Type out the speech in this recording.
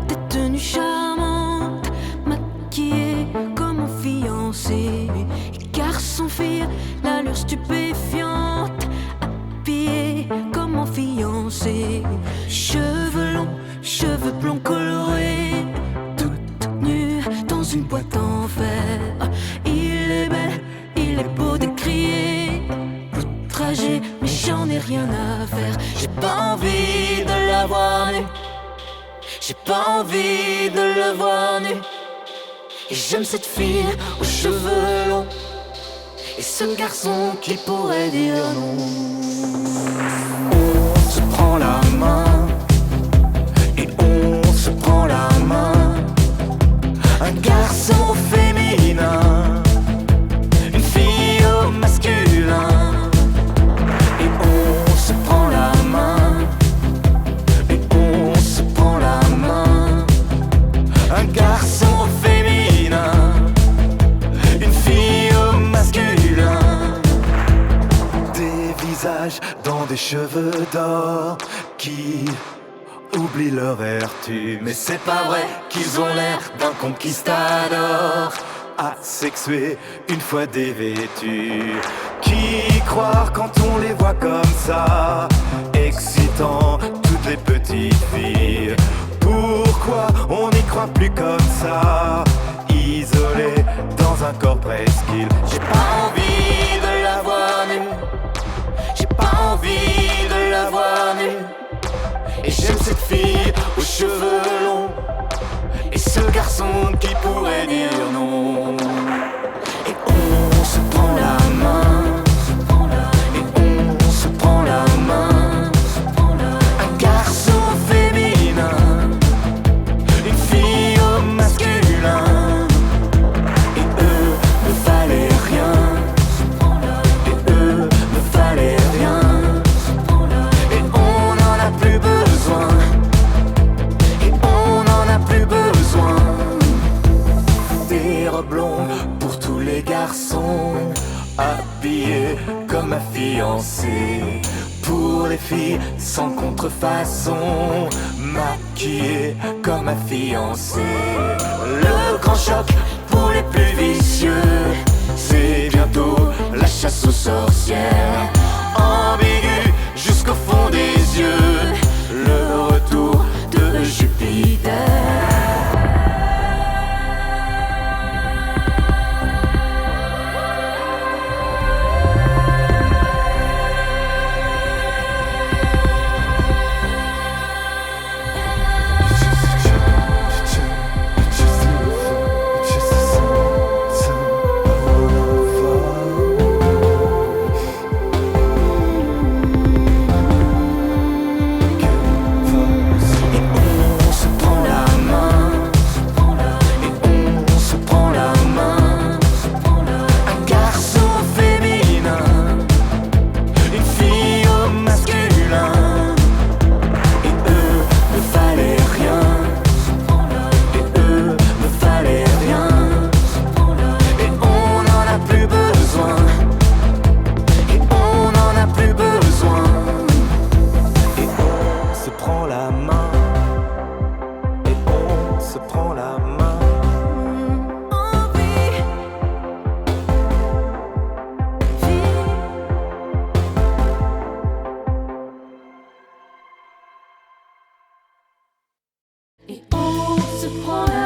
Des tenues charmantes, maquillées comme mon fiancé. Garçon, fille, l'allure stupéfiante, habillée comme mon fiancé. Cheveux longs, cheveux blonds colorés, toute nue dans une boîte en fer. Il est bel, il est beau d'écrier, outragé, mais j'en ai rien à faire. J'ai pas envie de la voir nue, j'ai pas envie de le voir nu. Et j'aime cette fille aux cheveux longs et ce garçon qui pourrait dire non. On se prend la main et on se prend la main. Un garçon au féminin, une fille au masculin. Et on se prend la main et on se prend la main. Un garçon au féminin, une fille au masculin. Des visages dans des cheveux d'or qui oublient leur vertu. Mais c'est pas vrai qu'ils ont l'air d'un conquistador asexué une fois dévêtus. Qui croire quand on les voit comme ça, excitant toutes les petites filles? Pourquoi on n'y croit plus comme ça, isolé dans un corps presqu'île? J'ai pas envie de la voir nue, j'ai pas envie de la voir nue. Et j'aime cette fille aux cheveux longs et ce garçon qui pourrait dire non. Et on se prend la main et on se prend la main. Un garçon féminin, une fille au masculin. Et eux ne valaient rien, et eux ne valaient rien. Et on n'en a plus besoin, et on n'en a plus besoin. Des robes longues pour tous les garçons, habillés comme ma fiancée. Pour les filles sans contrefaçon, maquillées comme ma fiancée. Le grand choc pour les plus vicieux, c'est bientôt la chasse aux sorcières. Ambigu jusqu'au fond des yeux, le retour de Jupiter. Et on se prend la